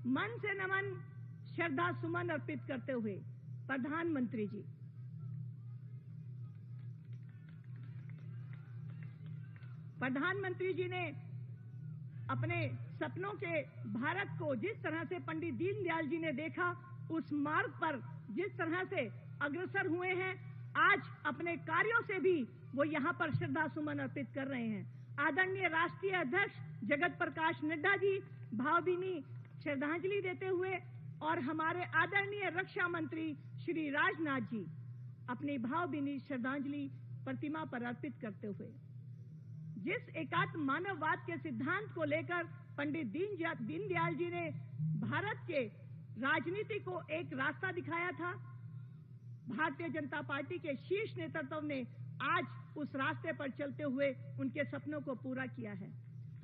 मन से नमन श्रद्धा सुमन अर्पित करते हुए प्रधानमंत्री जी ने अपने सपनों के भारत को जिस तरह से पंडित दीनदयाल जी ने देखा, उस मार्ग पर जिस तरह से अग्रसर हुए हैं, आज अपने कार्यों से भी वो यहाँ पर श्रद्धा सुमन अर्पित कर रहे हैं। आदरणीय राष्ट्रीय अध्यक्ष जगत प्रकाश नड्डा जी भावभीनी श्रद्धांजलि देते हुए और हमारे आदरणीय रक्षा मंत्री श्री राजनाथ जी अपनी भावभीनी श्रद्धांजलि प्रतिमा पर अर्पित करते हुए जिस एकात्म मानववाद के सिद्धांत को लेकर पंडित दीनदयाल जी ने भारत के राजनीति को एक रास्ता दिखाया था, भारतीय जनता पार्टी के शीर्ष नेतृत्व ने आज उस रास्ते पर चलते हुए उनके सपनों को पूरा किया है।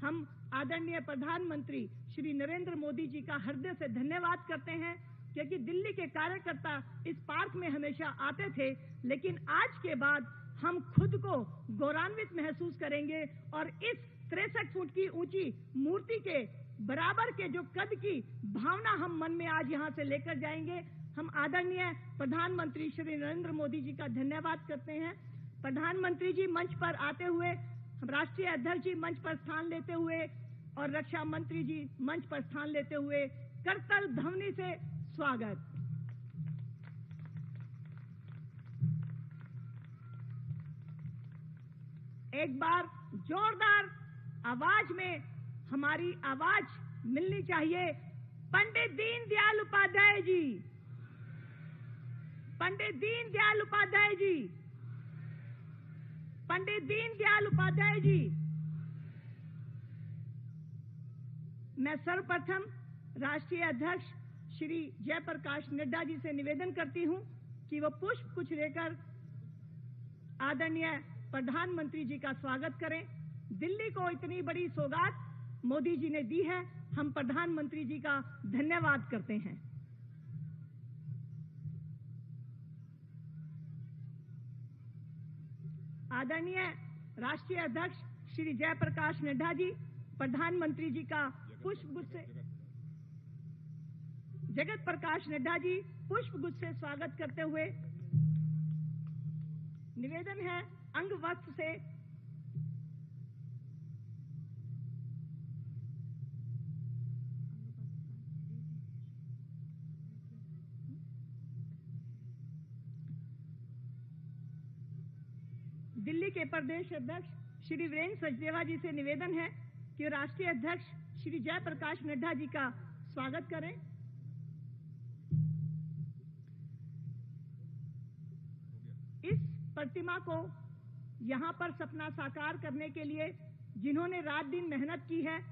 हम आदरणीय प्रधानमंत्री श्री नरेंद्र मोदी जी का हृदय से धन्यवाद करते हैं, क्योंकि दिल्ली के कार्यकर्ता इस पार्क में हमेशा आते थे, लेकिन आज के बाद हम खुद को गौरवान्वित महसूस करेंगे और इस 63 फुट की ऊंची मूर्ति के बराबर के जो कद की भावना हम मन में आज यहाँ से लेकर जाएंगे। हम आदरणीय प्रधानमंत्री श्री नरेंद्र मोदी जी का धन्यवाद करते हैं। प्रधानमंत्री जी मंच पर आते हुए, हम राष्ट्रीय अध्यक्ष जी मंच पर स्थान लेते हुए और रक्षा मंत्री जी मंच पर स्थान लेते हुए करतल ध्वनि से स्वागत। एक बार जोरदार आवाज में हमारी आवाज मिलनी चाहिए। पंडित दीनदयाल उपाध्याय जी, पंडित दीनदयाल उपाध्याय जी, पंडित दीनदयाल उपाध्याय जी। मैं सर्वप्रथम राष्ट्रीय अध्यक्ष श्री जयप्रकाश नड्डा जी से निवेदन करती हूं कि वो पुष्प कुछ लेकर आदरणीय प्रधानमंत्री जी का स्वागत करें। दिल्ली को इतनी बड़ी सौगात मोदी जी ने दी है, हम प्रधानमंत्री जी का धन्यवाद करते हैं। आदरणीय राष्ट्रीय अध्यक्ष श्री जयप्रकाश नड्डा जी प्रधानमंत्री जी का पुष्पगुच्छ से जगत प्रकाश नड्डा जी पुष्पगुच्छ से स्वागत करते हुए निवेदन है अंग वस्त्र से दिल्ली के प्रदेश अध्यक्ष श्री वीरेंद्र सचदेवा जी से निवेदन है कि राष्ट्रीय अध्यक्ष श्री जयप्रकाश नड्डा जी का स्वागत करें। इस प्रतिमा को यहाँ पर सपना साकार करने के लिए जिन्होंने रात दिन मेहनत की है,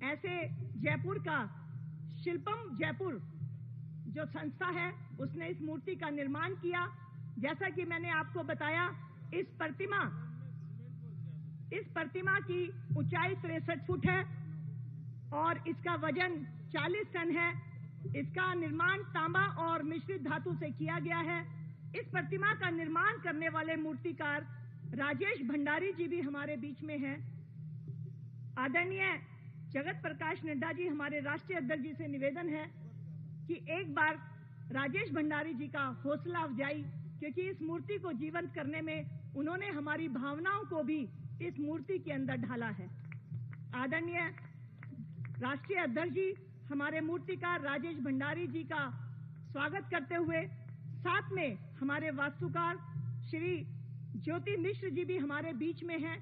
ऐसे जयपुर का शिल्पम जयपुर जो संस्था है उसने इस मूर्ति का निर्माण किया। जैसा कि मैंने आपको बताया, इस प्रतिमा की ऊंचाई 63 फुट है और इसका वजन 40 टन है। इसका निर्माण तांबा और मिश्रित धातु से किया गया है। इस प्रतिमा का निर्माण करने वाले मूर्तिकार राजेश भंडारी जी भी हमारे बीच में हैं। आदरणीय जगत प्रकाश नड्डा जी हमारे राष्ट्रीय अध्यक्ष जी से निवेदन है कि एक बार राजेश भंडारी जी का हौसला अफजाई, क्योंकि इस मूर्ति को जीवंत करने में उन्होंने हमारी भावनाओं को भी इस मूर्ति के अंदर ढाला है। आदरणीय राष्ट्रीय अध्यक्ष जी हमारे मूर्तिकार राजेश भंडारी जी का स्वागत करते हुए साथ में हमारे वास्तुकार श्री ज्योति मिश्र जी भी हमारे बीच में हैं।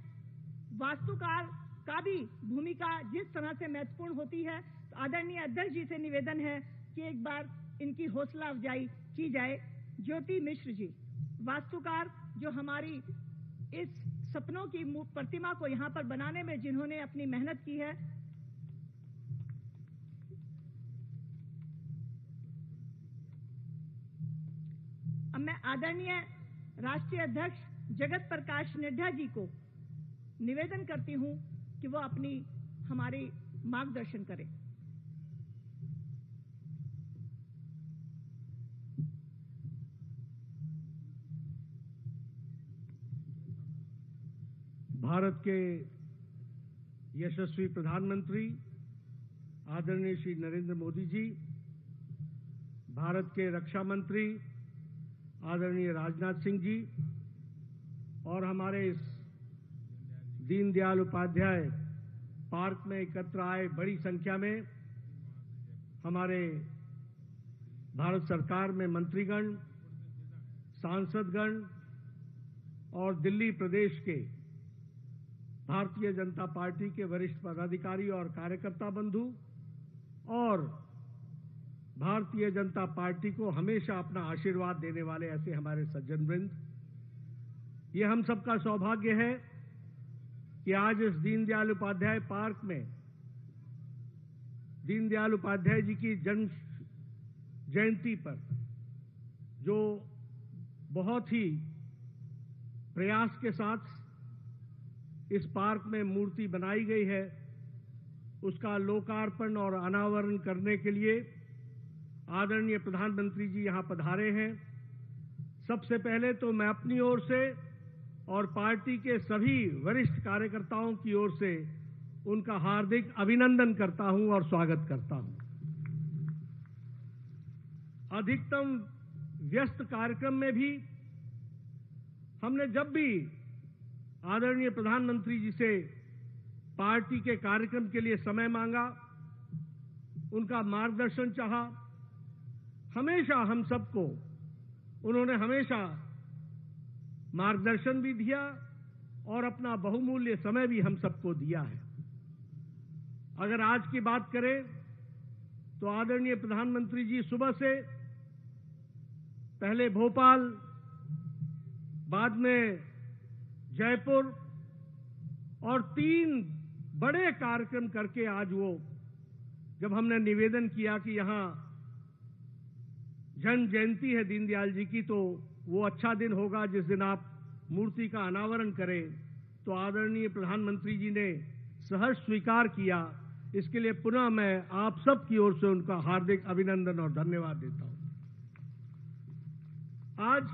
वास्तुकार का भी भूमिका जिस तरह से महत्वपूर्ण होती है, तो आदरणीय अध्यक्ष जी से निवेदन है कि एक बार इनकी हौसला अफजाई की जाए। ज्योति मिश्र जी, वास्तुकार, जो हमारी इस सपनों की प्रतिमा को यहाँ पर बनाने में जिन्होंने अपनी मेहनत की है। अब मैं आदरणीय राष्ट्रीय अध्यक्ष जगत प्रकाश नड्डा जी को निवेदन करती हूं कि वो अपनी हमारी मार्गदर्शन करें। भारत के यशस्वी प्रधानमंत्री आदरणीय श्री नरेंद्र मोदी जी, भारत के रक्षा मंत्री आदरणीय राजनाथ सिंह जी और हमारे इस दीनदयाल उपाध्याय पार्क में एकत्र आए बड़ी संख्या में हमारे भारत सरकार में मंत्रीगण, सांसदगण और दिल्ली प्रदेश के भारतीय जनता पार्टी के वरिष्ठ पदाधिकारी और कार्यकर्ता बंधु और भारतीय जनता पार्टी को हमेशा अपना आशीर्वाद देने वाले ऐसे हमारे सज्जन वृंद, ये हम सबका सौभाग्य है कि आज इस दीनदयाल उपाध्याय पार्क में दीनदयाल उपाध्याय जी की जन्म जयंती पर जो बहुत ही प्रयास के साथ इस पार्क में मूर्ति बनाई गई है, उसका लोकार्पण और अनावरण करने के लिए आदरणीय प्रधानमंत्री जी यहां पधारे हैं। सबसे पहले तो मैं अपनी ओर से और पार्टी के सभी वरिष्ठ कार्यकर्ताओं की ओर से उनका हार्दिक अभिनंदन करता हूं और स्वागत करता हूं। अधिकतम व्यस्त कार्यक्रम में भी हमने जब भी आदरणीय प्रधानमंत्री जी से पार्टी के कार्यक्रम के लिए समय मांगा, उनका मार्गदर्शन चाहा, हमेशा हम सबको उन्होंने हमेशा मार्गदर्शन भी दिया और अपना बहुमूल्य समय भी हम सबको दिया है। अगर आज की बात करें तो आदरणीय प्रधानमंत्री जी सुबह से पहले भोपाल, बाद में जयपुर और 3 बड़े कार्यक्रम करके आज वो जब हमने निवेदन किया कि यहां जन्म जयंती है दीनदयाल जी की, तो वो अच्छा दिन होगा जिस दिन आप मूर्ति का अनावरण करें, तो आदरणीय प्रधानमंत्री जी ने सहर्ष स्वीकार किया। इसके लिए पुनः मैं आप सब की ओर से उनका हार्दिक अभिनंदन और धन्यवाद देता हूं। आज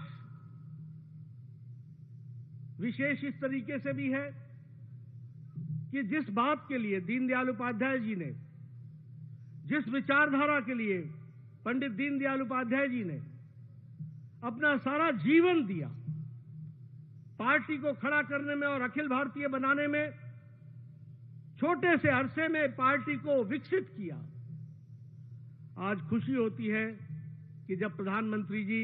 विशेष इस तरीके से भी है कि जिस बात के लिए दीनदयाल उपाध्याय जी ने, जिस विचारधारा के लिए पंडित दीनदयाल उपाध्याय जी ने अपना सारा जीवन दिया, पार्टी को खड़ा करने में और अखिल भारतीय बनाने में, छोटे से अरसे में पार्टी को विकसित किया। आज खुशी होती है कि जब प्रधानमंत्री जी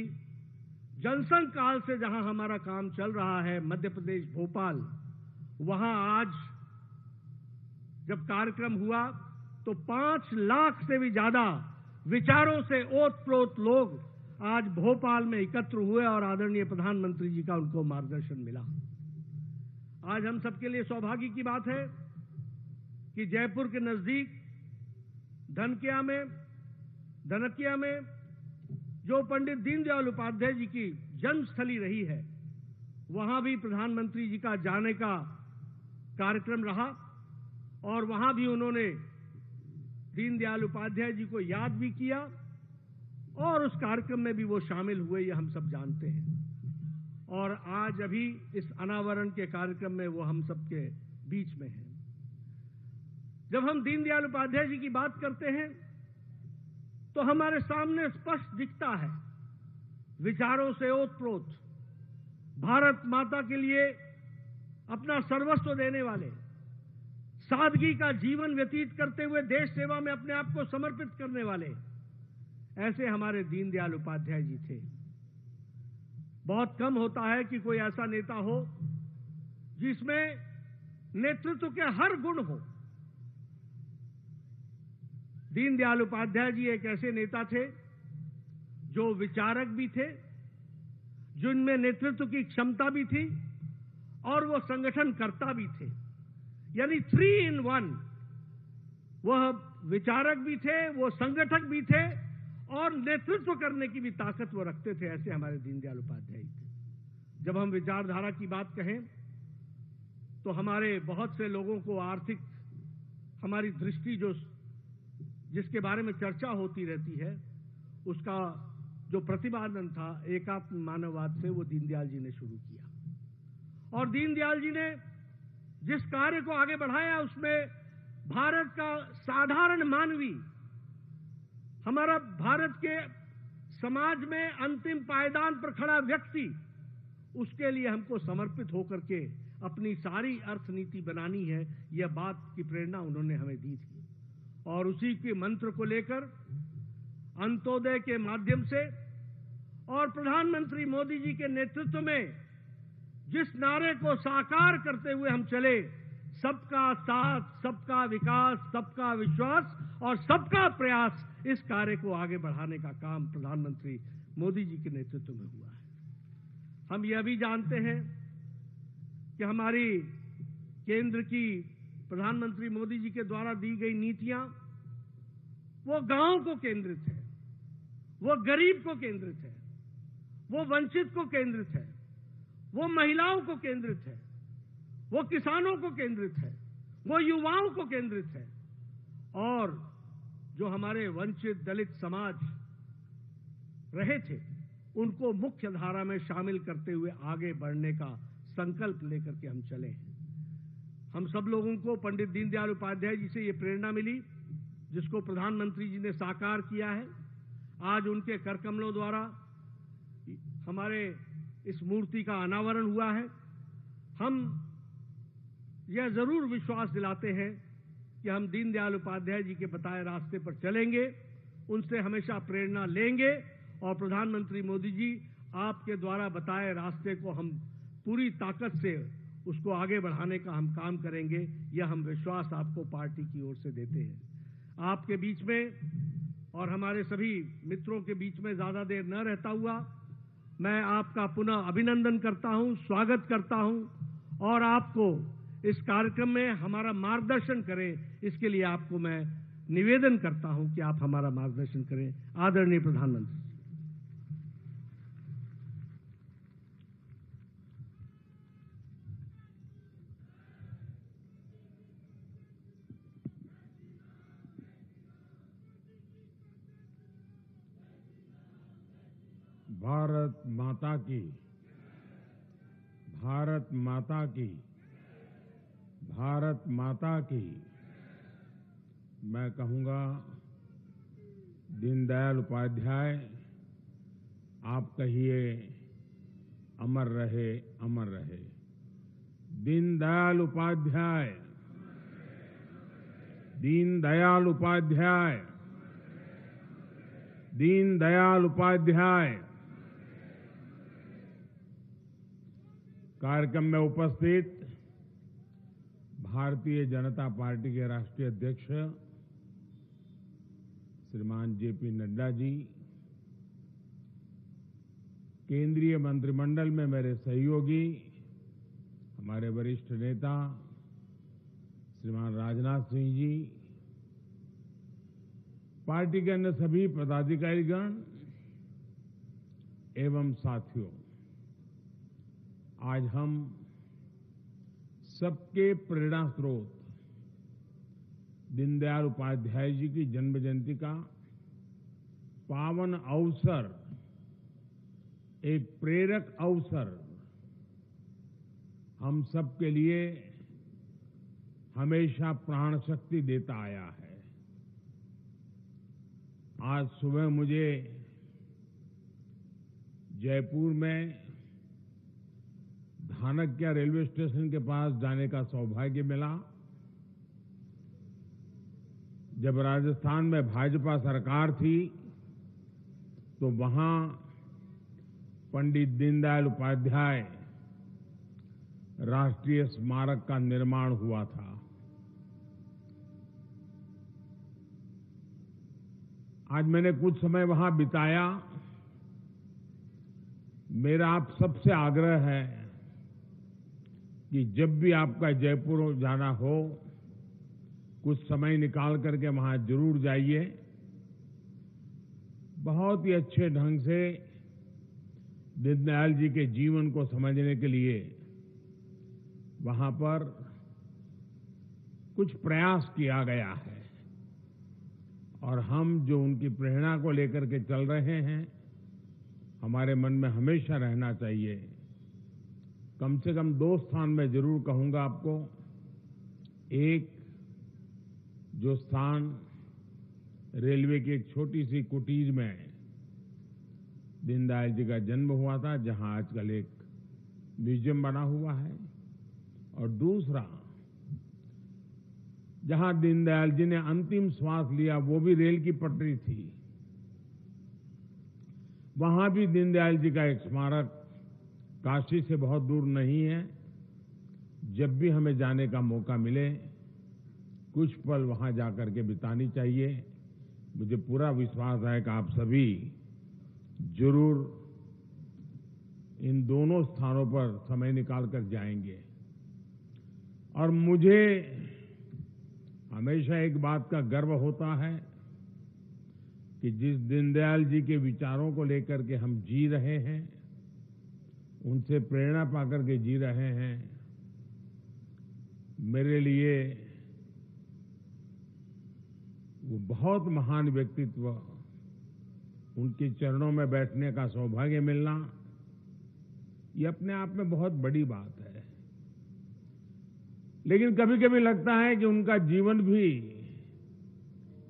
जनसंघ काल से जहां हमारा काम चल रहा है मध्य प्रदेश भोपाल, वहां आज जब कार्यक्रम हुआ तो 5 लाख से भी ज्यादा विचारों से ओतप्रोत लोग आज भोपाल में एकत्र हुए और आदरणीय प्रधानमंत्री जी का उनको मार्गदर्शन मिला। आज हम सबके लिए सौभाग्य की बात है कि जयपुर के नजदीक धनकिया में जो पंडित दीनदयाल उपाध्याय जी की जन्मस्थली रही है, वहां भी प्रधानमंत्री जी का जाने का कार्यक्रम रहा और वहां भी उन्होंने दीनदयाल उपाध्याय जी को याद भी किया और उस कार्यक्रम में भी वो शामिल हुए, ये हम सब जानते हैं। और आज अभी इस अनावरण के कार्यक्रम में वो हम सबके बीच में है। जब हम दीनदयाल उपाध्याय जी की बात करते हैं तो हमारे सामने स्पष्ट दिखता है विचारों से ओतप्रोत, भारत माता के लिए अपना सर्वस्व देने वाले, सादगी का जीवन व्यतीत करते हुए देश सेवा में अपने आप को समर्पित करने वाले, ऐसे हमारे दीनदयाल उपाध्याय जी थे। बहुत कम होता है कि कोई ऐसा नेता हो जिसमें नेतृत्व के हर गुण हो। दीनदयाल उपाध्याय जी एक ऐसे नेता थे जो विचारक भी थे, जिनमें नेतृत्व की क्षमता भी थी और वो संगठनकर्ता भी थे, यानी 3 in 1। वह विचारक भी थे, वो संगठक भी थे और नेतृत्व करने की भी ताकत वो रखते थे। ऐसे हमारे दीनदयाल उपाध्याय थे। जब हम विचारधारा की बात कहें तो हमारे बहुत से लोगों को आर्थिक हमारी दृष्टि जिसके बारे में चर्चा होती रहती है, उसका जो प्रतिपादन था एकात्म मानववाद से, वो दीनदयाल जी ने शुरू किया। और दीनदयाल जी ने जिस कार्य को आगे बढ़ाया उसमें भारत का साधारण मानवी, हमारा भारत के समाज में अंतिम पायदान पर खड़ा व्यक्ति, उसके लिए हमको समर्पित होकर के अपनी सारी अर्थनीति बनानी है। यह बात की प्रेरणा उन्होंने हमें दी थी और उसी के मंत्र को लेकर अंत्योदय के माध्यम से और प्रधानमंत्री मोदी जी के नेतृत्व में जिस नारे को साकार करते हुए हम चले, सबका साथ, सबका विकास, सबका विश्वास और सबका प्रयास, इस कार्य को आगे बढ़ाने का काम प्रधानमंत्री मोदी जी के नेतृत्व में हुआ है। हम यह भी जानते हैं कि हमारी केंद्र की प्रधानमंत्री मोदी जी के द्वारा दी गई नीतियां वो गांव को केंद्रित है, वो गरीब को केंद्रित है, वो वंचित को केंद्रित है, वो महिलाओं को केंद्रित है, वो किसानों को केंद्रित है, वो युवाओं को केंद्रित है और जो हमारे वंचित दलित समाज रहे थे उनको मुख्य धारा में शामिल करते हुए आगे बढ़ने का संकल्प लेकर के हम चले हैं। हम सब लोगों को पंडित दीनदयाल उपाध्याय जी से ये प्रेरणा मिली जिसको प्रधानमंत्री जी ने साकार किया है। आज उनके कर कमलों द्वारा हमारे इस मूर्ति का अनावरण हुआ है। हम यह जरूर विश्वास दिलाते हैं कि हम दीनदयाल उपाध्याय जी के बताए रास्ते पर चलेंगे, उनसे हमेशा प्रेरणा लेंगे और प्रधानमंत्री मोदी जी आपके द्वारा बताए रास्ते को हम पूरी ताकत से उसको आगे बढ़ाने का हम काम करेंगे। यह हम विश्वास आपको पार्टी की ओर से देते हैं। आपके बीच में और हमारे सभी मित्रों के बीच में ज्यादा देर न रहता हुआ मैं आपका पुनः अभिनंदन करता हूं, स्वागत करता हूं और आपको इस कार्यक्रम में हमारा मार्गदर्शन करें, इसके लिए आपको मैं निवेदन करता हूं कि आप हमारा मार्गदर्शन करें। आदरणीय प्रधानमंत्री। भारत माता की, भारत माता की, भारत माता की। मैं कहूंगा दीनदयाल उपाध्याय, आप कहिए अमर रहे, अमर रहे। दीनदयाल उपाध्याय, दीनदयाल उपाध्याय, दीनदयाल उपाध्याय। कार्यक्रम में उपस्थित भारतीय जनता पार्टी के राष्ट्रीय अध्यक्ष श्रीमान जेपी नड्डा जी, केंद्रीय मंत्रिमंडल में मेरे सहयोगी, हमारे वरिष्ठ नेता श्रीमान राजनाथ सिंह जी, पार्टी के अन्य सभी पदाधिकारीगण एवं साथियों, आज हम सबके प्रेरणा स्रोत दीनदयाल उपाध्याय जी की जन्म जयंती का पावन अवसर, एक प्रेरक अवसर हम सबके लिए हमेशा प्राण शक्ति देता आया है। आज सुबह मुझे जयपुर में धानक्या रेलवे स्टेशन के पास जाने का सौभाग्य मिला। जब राजस्थान में भाजपा सरकार थी तो वहां पंडित दीनदयाल उपाध्याय राष्ट्रीय स्मारक का निर्माण हुआ था। आज मैंने कुछ समय वहां बिताया। मेरा आप सबसे आग्रह है कि जब भी आपका जयपुर जाना हो, कुछ समय निकाल करके वहां जरूर जाइए। बहुत ही अच्छे ढंग से दीनदयाल जी के जीवन को समझने के लिए वहां पर कुछ प्रयास किया गया है और हम जो उनकी प्रेरणा को लेकर के चल रहे हैं, हमारे मन में हमेशा रहना चाहिए। कम से कम दो स्थान में जरूर कहूंगा आपको। एक, जो स्थान रेलवे की एक छोटी सी कुटीर में दीनदयाल जी का जन्म हुआ था, जहां आजकल एक म्यूजियम बना हुआ है, और दूसरा जहां दीनदयाल जी ने अंतिम श्वास लिया वो भी रेल की पटरी थी। वहां भी दीनदयाल जी का एक स्मारक काशी से बहुत दूर नहीं है। जब भी हमें जाने का मौका मिले कुछ पल वहां जाकर के बितानी चाहिए। मुझे पूरा विश्वास है कि आप सभी जरूर इन दोनों स्थानों पर समय निकाल कर जाएंगे। और मुझे हमेशा एक बात का गर्व होता है कि जिस दीनदयाल जी के विचारों को लेकर के हम जी रहे हैं, उनसे प्रेरणा पाकर के जी रहे हैं, मेरे लिए वो बहुत महान व्यक्तित्व, उनके चरणों में बैठने का सौभाग्य मिलना, ये अपने आप में बहुत बड़ी बात है। लेकिन कभी कभी लगता है कि उनका जीवन भी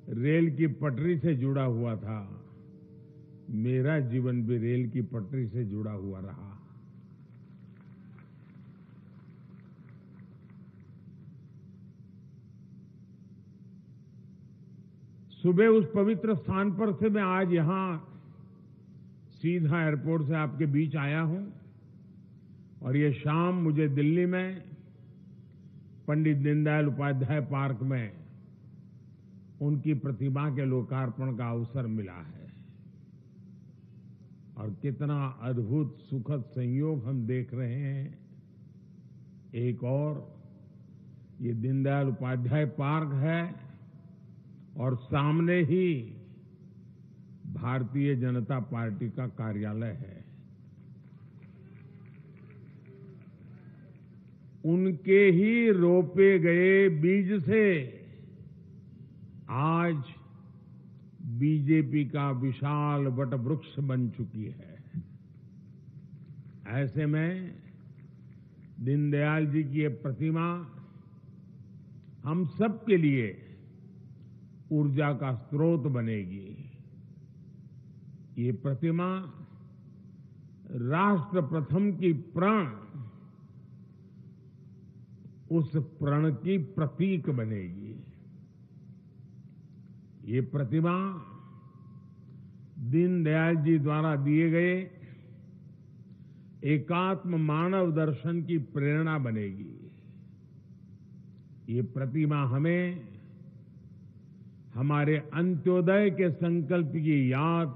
रेल की पटरी से जुड़ा हुआ था। मेरा जीवन भी रेल की पटरी से जुड़ा हुआ रहा। सुबह उस पवित्र स्थान पर से मैं आज यहां सीधा एयरपोर्ट से आपके बीच आया हूं, और ये शाम मुझे दिल्ली में पंडित दीनदयाल उपाध्याय पार्क में उनकी प्रतिमा के लोकार्पण का अवसर मिला है। और कितना अद्भुत सुखद संयोग हम देख रहे हैं। एक और ये दीनदयाल उपाध्याय पार्क है और सामने ही भारतीय जनता पार्टी का कार्यालय है। उनके ही रोपे गए बीज से आज बीजेपी का विशाल वटवृक्ष बन चुकी है। ऐसे में दीनदयाल जी की ये प्रतिमा हम सब के लिए ऊर्जा का स्रोत बनेगी। ये प्रतिमा राष्ट्र प्रथम की प्रण, उस प्रण की प्रतीक बनेगी। ये प्रतिमा दीनदयाल जी द्वारा दिए गए एकात्म मानव दर्शन की प्रेरणा बनेगी। ये प्रतिमा हमें हमारे अंत्योदय के संकल्प की याद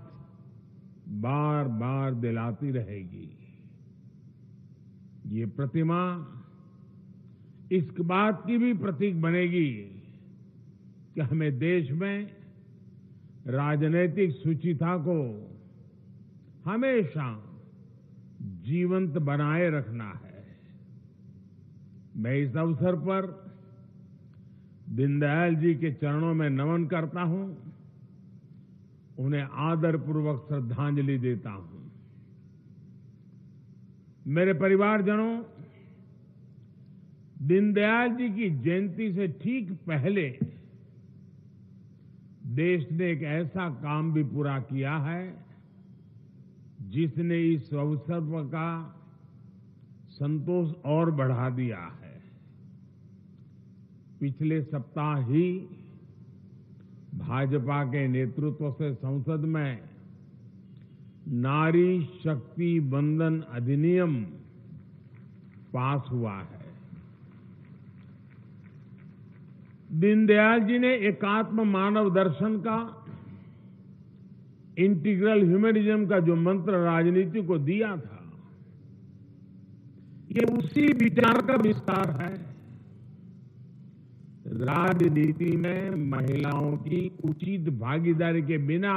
बार बार दिलाती रहेगी। ये प्रतिमा इस बात की भी प्रतीक बनेगी कि हमें देश में राजनीतिक शुचिता को हमेशा जीवंत बनाए रखना है। मैं इस अवसर पर दीनदयाल जी के चरणों में नमन करता हूं, उन्हें आदरपूर्वक श्रद्धांजलि देता हूं। मेरे परिवारजनों, दीनदयाल जी की जयंती से ठीक पहले देश ने एक ऐसा काम भी पूरा किया है जिसने इस अवसर का संतोष और बढ़ा दिया है। पिछले सप्ताह ही भाजपा के नेतृत्व से संसद में नारी शक्ति वंदन अधिनियम पास हुआ है। दीनदयाल जी ने एकात्म मानव दर्शन का, इंटीग्रल ह्यूमनिज्म का जो मंत्र राजनीति को दिया था, ये उसी विचार का विस्तार है। राजनीति में महिलाओं की उचित भागीदारी के बिना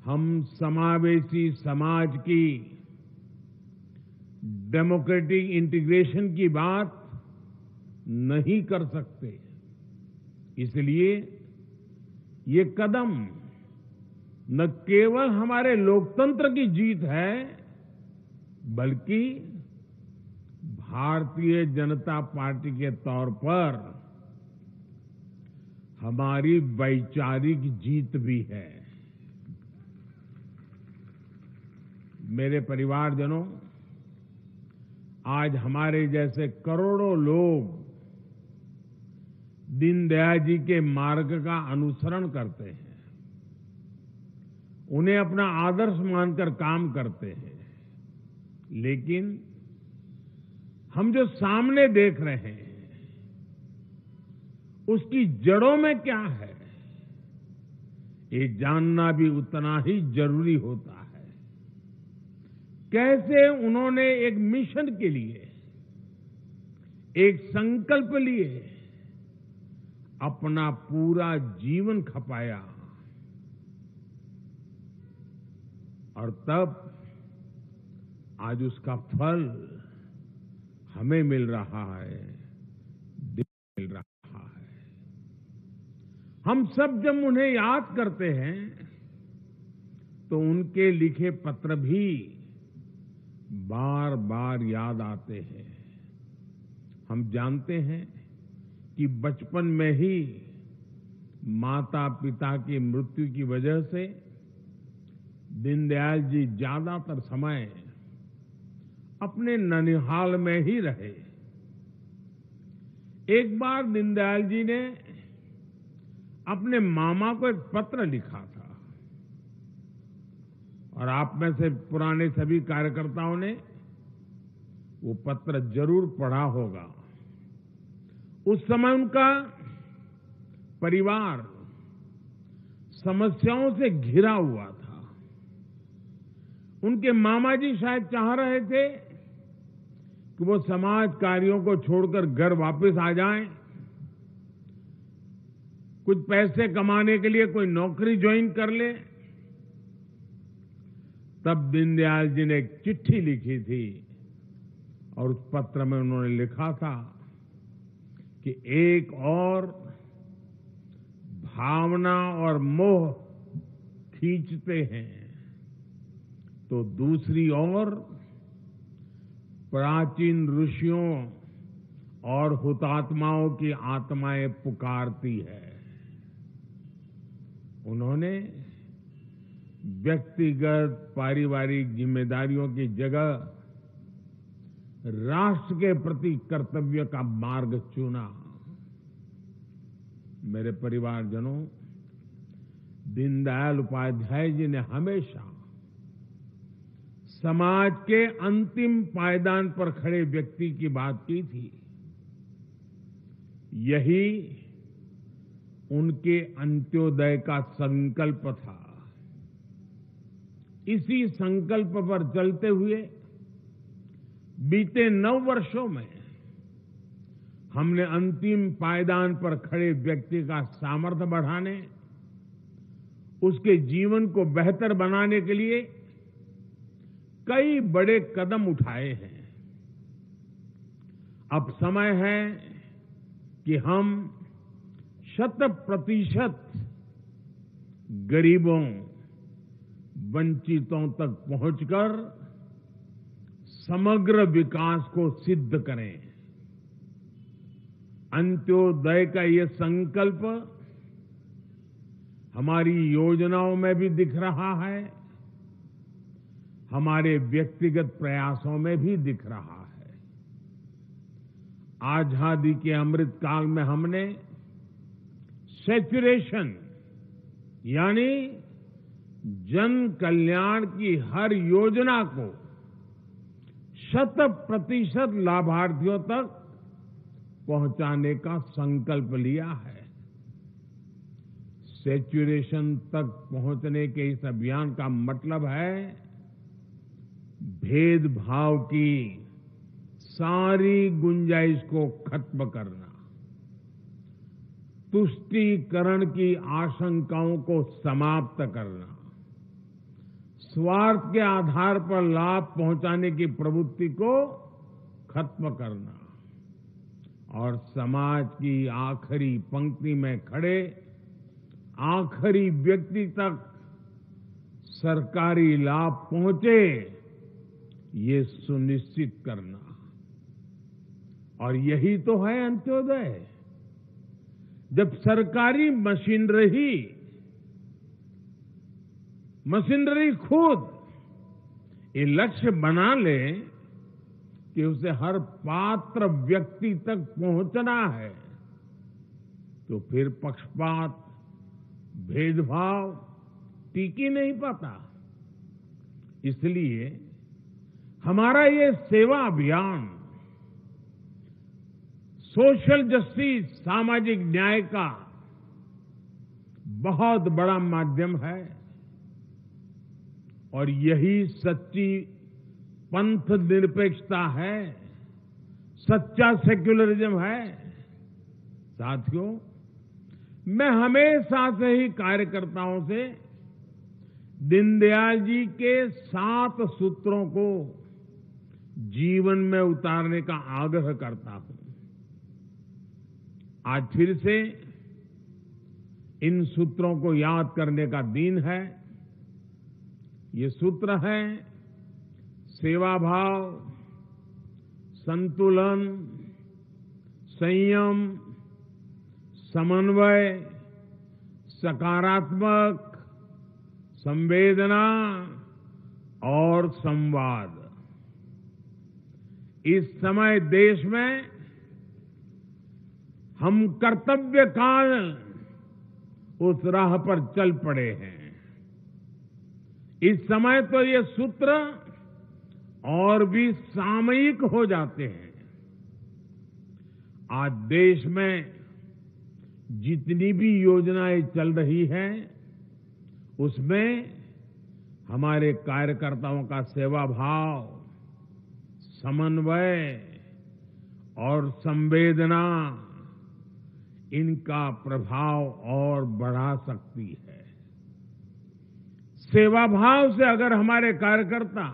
हम समावेशी समाज की डेमोक्रेटिक इंटीग्रेशन की बात नहीं कर सकते। इसलिए ये कदम न केवल हमारे लोकतंत्र की जीत है, बल्कि भारतीय जनता पार्टी के तौर पर हमारी वैचारिक जीत भी है। मेरे परिवारजनों, आज हमारे जैसे करोड़ों लोग दीनदयाल जी के मार्ग का अनुसरण करते हैं, उन्हें अपना आदर्श मानकर काम करते हैं, लेकिन हम जो सामने देख रहे हैं उसकी जड़ों में क्या है, ये जानना भी उतना ही जरूरी होता है। कैसे उन्होंने एक मिशन के लिए, एक संकल्प लिए अपना पूरा जीवन खपाया, और तब आज उसका फल हमें मिल रहा है, मिल रहा है। हम सब जब उन्हें याद करते हैं तो उनके लिखे पत्र भी बार बार याद आते हैं। हम जानते हैं कि बचपन में ही माता पिता की मृत्यु की वजह से दीनदयाल जी ज्यादातर समय अपने ननिहाल में ही रहे। एक बार दीनदयाल जी ने अपने मामा को एक पत्र लिखा था, और आप में से पुराने सभी कार्यकर्ताओं ने वो पत्र जरूर पढ़ा होगा। उस समय उनका परिवार समस्याओं से घिरा हुआ था। उनके मामा जी शायद चाह रहे थे कि वो समाज कार्यों को छोड़कर घर वापस आ जाएं, कुछ पैसे कमाने के लिए कोई नौकरी ज्वाइन कर ले। तब दीनदयाल जी ने एक चिट्ठी लिखी थी, और उस पत्र में उन्होंने लिखा था कि एक और भावना और मोह खींचते हैं तो दूसरी ओर प्राचीन ऋषियों और हुतात्माओं की आत्माएं पुकारती है। उन्होंने व्यक्तिगत पारिवारिक जिम्मेदारियों की जगह राष्ट्र के प्रति कर्तव्य का मार्ग चुना। मेरे परिवारजनों, दीनदयाल उपाध्याय जी ने हमेशा समाज के अंतिम पायदान पर खड़े व्यक्ति की बात की थी। यही उनके अंत्योदय का संकल्प था। इसी संकल्प पर चलते हुए बीते 9 वर्षों में हमने अंतिम पायदान पर खड़े व्यक्ति का सामर्थ्य बढ़ाने, उसके जीवन को बेहतर बनाने के लिए कई बड़े कदम उठाए हैं। अब समय है कि हम 100% गरीबों, वंचितों तक पहुंचकर समग्र विकास को सिद्ध करें। अंत्योदय का ये संकल्प हमारी योजनाओं में भी दिख रहा है, हमारे व्यक्तिगत प्रयासों में भी दिख रहा है। आजादी के अमृत काल में हमने सैचुरेशन यानी जन कल्याण की हर योजना को 100% लाभार्थियों तक पहुंचाने का संकल्प लिया है। सैचुरेशन तक पहुंचने के इस अभियान का मतलब है भेदभाव की सारी गुंजाइश को खत्म करना, तुष्टीकरण की आशंकाओं को समाप्त करना, स्वार्थ के आधार पर लाभ पहुंचाने की प्रवृत्ति को खत्म करना, और समाज की आखिरी पंक्ति में खड़े आखिरी व्यक्ति तक सरकारी लाभ पहुंचे, ये सुनिश्चित करना। और यही तो है अंत्योदय। जब सरकारी मशीनरी खुद ये लक्ष्य बना ले कि उसे हर पात्र व्यक्ति तक पहुंचना है, तो फिर पक्षपात, भेदभाव टिक ही नहीं पाता। इसलिए हमारा ये सेवा अभियान सोशल जस्टिस, सामाजिक न्याय का बहुत बड़ा माध्यम है और यही सच्ची पंथ निरपेक्षता है, सच्चा सेक्युलरिज्म है। साथियों, मैं हमेशा से ही कार्यकर्ताओं से दीनदयाल जी के 7 सूत्रों को जीवन में उतारने का आग्रह करता हूं। आज फिर से इन सूत्रों को याद करने का दिन है। ये सूत्र है सेवा भाव, संतुलन, संयम, समन्वय, सकारात्मक, संवेदना और संवाद। इस समय देश में हम कर्तव्य काल उस राह पर चल पड़े हैं। इस समय तो ये सूत्र और भी सामयिक हो जाते हैं। आज देश में जितनी भी योजनाएं चल रही हैं, उसमें हमारे कार्यकर्ताओं का सेवा भाव, समन्वय और संवेदना, इनका प्रभाव और बढ़ा सकती है। सेवा भाव से अगर हमारे कार्यकर्ता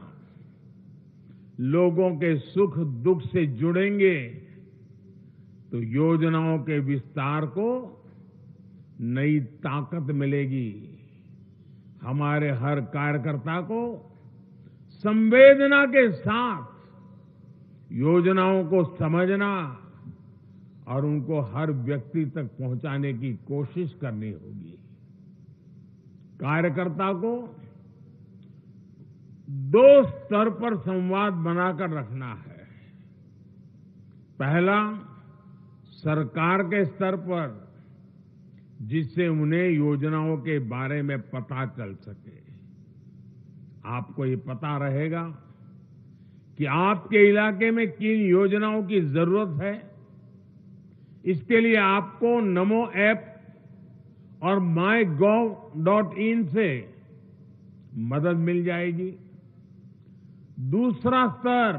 लोगों के सुख दुख से जुड़ेंगे, तो योजनाओं के विस्तार को नई ताकत मिलेगी। हमारे हर कार्यकर्ता को संवेदना के साथ योजनाओं को समझना और उनको हर व्यक्ति तक पहुंचाने की कोशिश करनी होगी। कार्यकर्ता को 2 स्तर पर संवाद बनाकर रखना है। पहला, सरकार के स्तर पर, जिससे उन्हें योजनाओं के बारे में पता चल सके। आपको ये पता रहेगा कि आपके इलाके में किन योजनाओं की जरूरत है। इसके लिए आपको नमो ऐप और mygov.in से मदद मिल जाएगी। दूसरा स्तर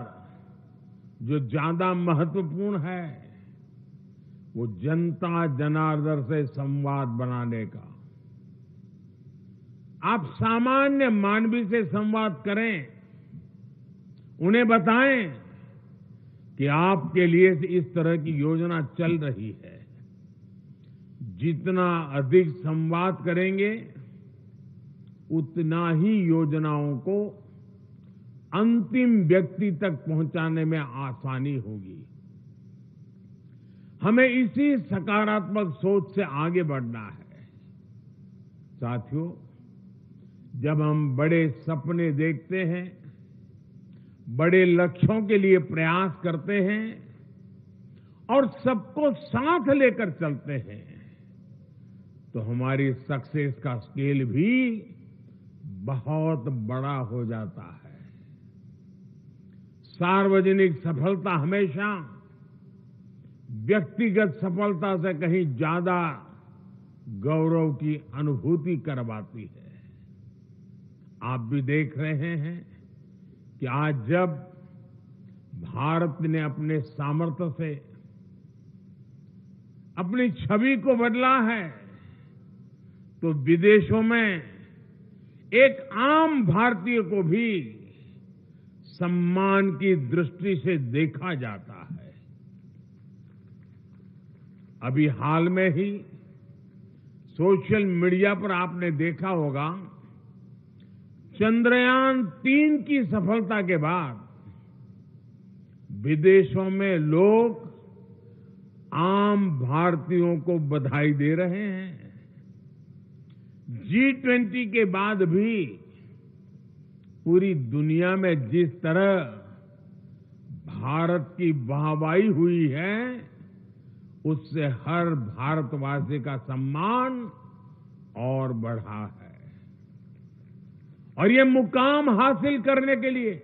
जो ज्यादा महत्वपूर्ण है, वो जनता जनार्दन से संवाद बनाने का। आप सामान्य मानवी से संवाद करें, उन्हें बताएं कि आपके लिए इस तरह की योजना चल रही है। जितना अधिक संवाद करेंगे, उतना ही योजनाओं को अंतिम व्यक्ति तक पहुंचाने में आसानी होगी। हमें इसी सकारात्मक सोच से आगे बढ़ना है। साथियों, जब हम बड़े सपने देखते हैं, बड़े लक्ष्यों के लिए प्रयास करते हैं और सबको साथ लेकर चलते हैं, तो हमारी सक्सेस का स्केल भी बहुत बड़ा हो जाता है। सार्वजनिक सफलता हमेशा व्यक्तिगत सफलता से कहीं ज्यादा गौरव की अनुभूति करवाती है। आप भी देख रहे हैं कि आज जब भारत ने अपने सामर्थ्य से अपनी छवि को बदला है, तो विदेशों में एक आम भारतीय को भी सम्मान की दृष्टि से देखा जाता है। अभी हाल में ही सोशल मीडिया पर आपने देखा होगा, चंद्रयान 3 की सफलता के बाद विदेशों में लोग आम भारतीयों को बधाई दे रहे हैं। G20 के बाद भी पूरी दुनिया में जिस तरह भारत की वाहवाही हुई है, उससे हर भारतवासी का सम्मान और बढ़ा है। और ये मुकाम हासिल करने के लिए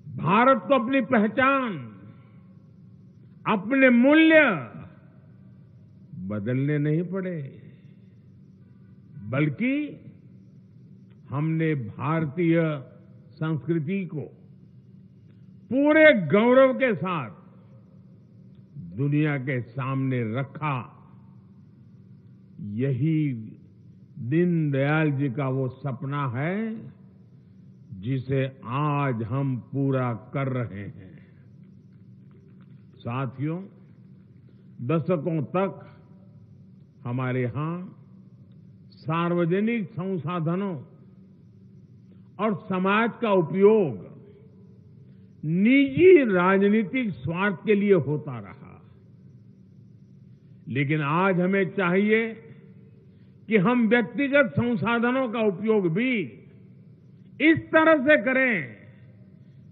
भारत को अपनी पहचान, अपने मूल्य बदलने नहीं पड़े, बल्कि हमने भारतीय संस्कृति को पूरे गौरव के साथ दुनिया के सामने रखा। यही दीनदयाल जी का वो सपना है जिसे आज हम पूरा कर रहे हैं। साथियों, दशकों तक हमारे यहां सार्वजनिक संसाधनों और समाज का उपयोग निजी राजनीतिक स्वार्थ के लिए होता रहा। लेकिन आज हमें चाहिए कि हम व्यक्तिगत संसाधनों का उपयोग भी इस तरह से करें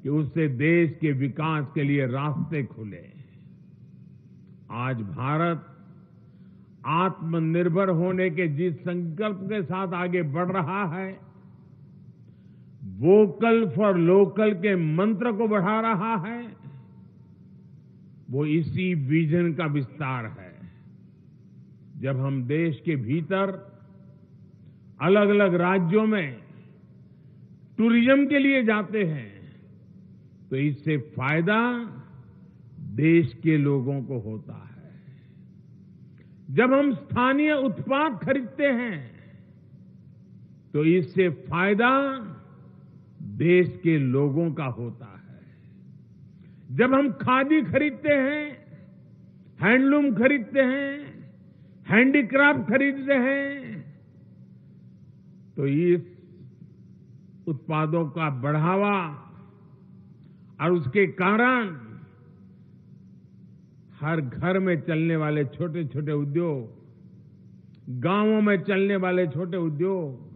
कि उससे देश के विकास के लिए रास्ते खुले। आज भारत आत्मनिर्भर होने के जिस संकल्प के साथ आगे बढ़ रहा है, वोकल फॉर लोकल के मंत्र को बढ़ा रहा है, वो इसी विजन का विस्तार है। जब हम देश के भीतर अलग अलग राज्यों में टूरिज्म के लिए जाते हैं, तो इससे फायदा देश के लोगों को होता है। जब हम स्थानीय उत्पाद खरीदते हैं, तो इससे फायदा देश के लोगों का होता है। जब हम खादी खरीदते हैं, हैंडलूम खरीदते हैं, हैंडीक्राफ्ट खरीदते हैं, तो इस उत्पादों का बढ़ावा और उसके कारण हर घर में चलने वाले छोटे छोटे उद्योग, गांवों में चलने वाले छोटे उद्योग,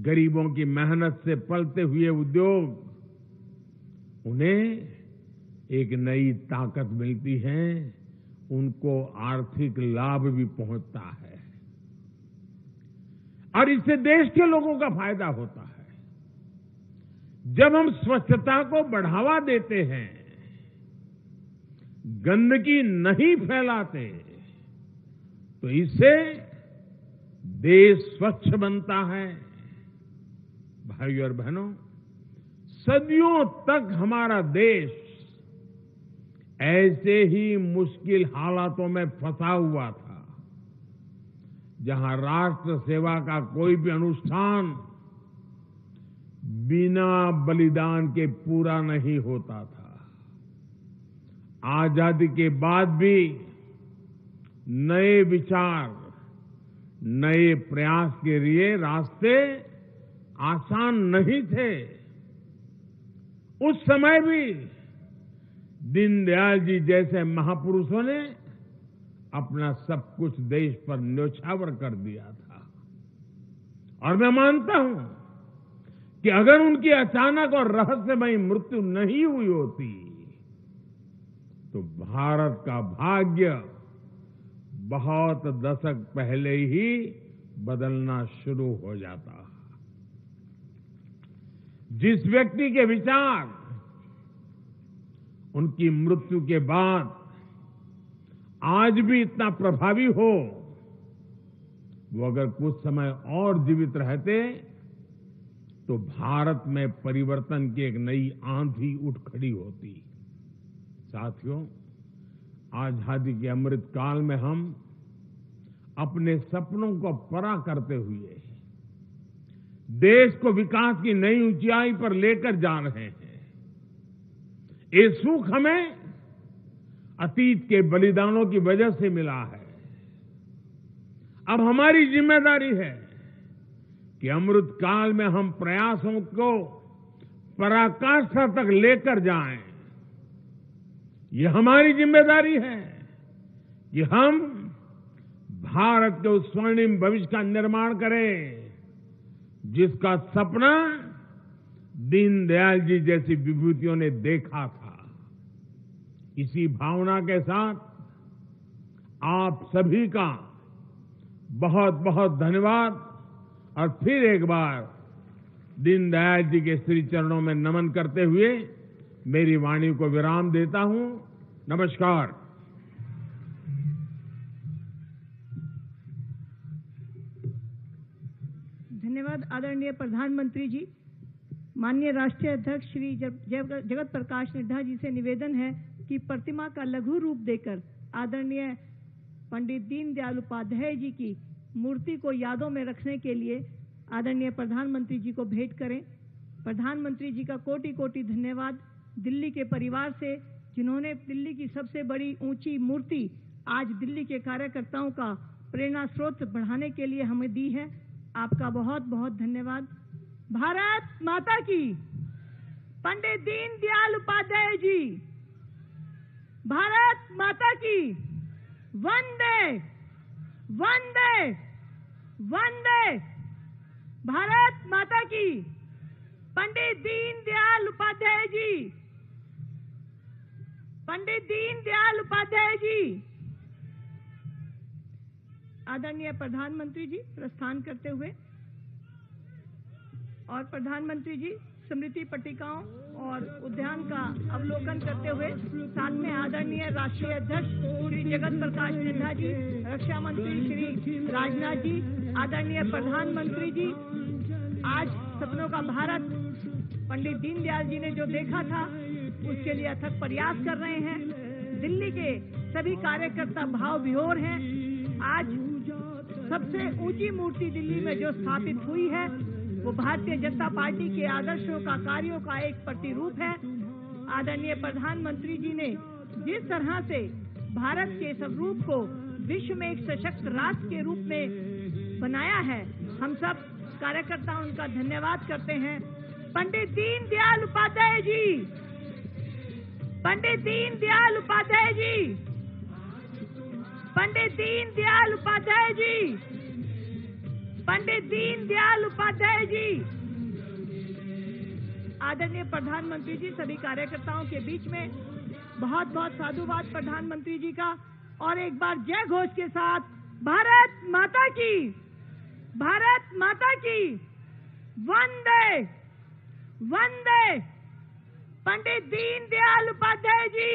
गरीबों की मेहनत से पलते हुए उद्योग, उन्हें एक नई ताकत मिलती है, उनको आर्थिक लाभ भी पहुंचता है और इससे देश के लोगों का फायदा होता है। जब हम स्वच्छता को बढ़ावा देते हैं, गंदगी नहीं फैलाते, तो इससे देश स्वच्छ बनता है। भाइयों और बहनों, सदियों तक हमारा देश ऐसे ही मुश्किल हालातों में फंसा हुआ था, जहां राष्ट्र सेवा का कोई भी अनुष्ठान बिना बलिदान के पूरा नहीं होता था। आजादी के बाद भी नए विचार, नए प्रयास के लिए रास्ते आसान नहीं थे। उस समय भी दीनदयाल जी जैसे महापुरुषों ने अपना सब कुछ देश पर न्योछावर कर दिया था। और मैं मानता हूं कि अगर उनकी अचानक और रहस्यमयी मृत्यु नहीं हुई होती, तो भारत का भाग्य बहुत दशक पहले ही बदलना शुरू हो जाता। जिस व्यक्ति के विचार उनकी मृत्यु के बाद आज भी इतना प्रभावी हो, वो अगर कुछ समय और जीवित रहते, तो भारत में परिवर्तन की एक नई आंधी उठ खड़ी होती। साथियों, आजादी के अमृत काल में हम अपने सपनों को पूरा करते हुए देश को विकास की नई ऊंचाई पर लेकर जा रहे हैं। ये सुख हमें अतीत के बलिदानों की वजह से मिला है। अब हमारी जिम्मेदारी है कि अमृत काल में हम प्रयासों को पराकाष्ठा तक लेकर जाएं। ये हमारी जिम्मेदारी है कि हम भारत के उस स्वर्णिम भविष्य का निर्माण करें जिसका सपना दीनदयाल जी जैसी विभूतियों ने देखा था। इसी भावना के साथ आप सभी का बहुत बहुत धन्यवाद और फिर एक बार दीनदयाल जी के श्री चरणों में नमन करते हुए मेरी वाणी को विराम देता हूं। नमस्कार। धन्यवाद आदरणीय प्रधानमंत्री जी। माननीय राष्ट्रीय अध्यक्ष श्री जगत प्रकाश नड्डा जी से निवेदन है कि प्रतिमा का लघु रूप देकर आदरणीय पंडित दीनदयाल उपाध्याय जी की मूर्ति को यादों में रखने के लिए आदरणीय प्रधानमंत्री जी को भेंट करें। प्रधानमंत्री जी का कोटि कोटि धन्यवाद दिल्ली के परिवार से, जिन्होंने दिल्ली की सबसे बड़ी ऊंची मूर्ति आज दिल्ली के कार्यकर्ताओं का प्रेरणा स्रोत बढ़ाने के लिए हमें दी है। आपका बहुत बहुत धन्यवाद। भारत माता की। पंडित दीनदयाल उपाध्याय जी। भारत माता की। वंदे वंदे वंदे। भारत माता की। पंडित दीनदयाल उपाध्याय जी। पंडित दीनदयाल उपाध्याय जी। आदरणीय प्रधानमंत्री जी प्रस्थान करते हुए और प्रधानमंत्री जी स्मृति पट्टिकाओं और उद्यान का अवलोकन करते हुए साथ में आदरणीय राष्ट्रीय अध्यक्ष श्री जगत प्रकाश नड्डा जी, रक्षा मंत्री श्री राजनाथ जी, आदरणीय प्रधानमंत्री जी आज सपनों का भारत पंडित दीनदयाल जी ने जो देखा था उसके लिए अथक प्रयास कर रहे हैं। दिल्ली के सभी कार्यकर्ता भाव विभोर हैं। आज सबसे ऊंची मूर्ति दिल्ली में जो स्थापित हुई है वो भारतीय जनता पार्टी के आदर्शों का, कार्यों का एक प्रतिरूप है। आदरणीय प्रधानमंत्री जी ने जिस तरह से भारत के स्वरूप को विश्व में एक सशक्त राष्ट्र के रूप में बनाया है, हम सब कार्यकर्ता उनका धन्यवाद करते हैं। पंडित दीनदयाल उपाध्याय जी। पंडित दीनदयाल उपाध्याय जी। पंडित दीनदयाल उपाध्याय जी। पंडित दीनदयाल उपाध्याय जी। आदरणीय प्रधानमंत्री जी सभी कार्यकर्ताओं के बीच में बहुत बहुत साधुवाद प्रधानमंत्री जी का। और एक बार जय घोष के साथ भारत माता की। भारत माता की। वंदे वंदे। पंडित दीनदयाल उपाध्याय जी।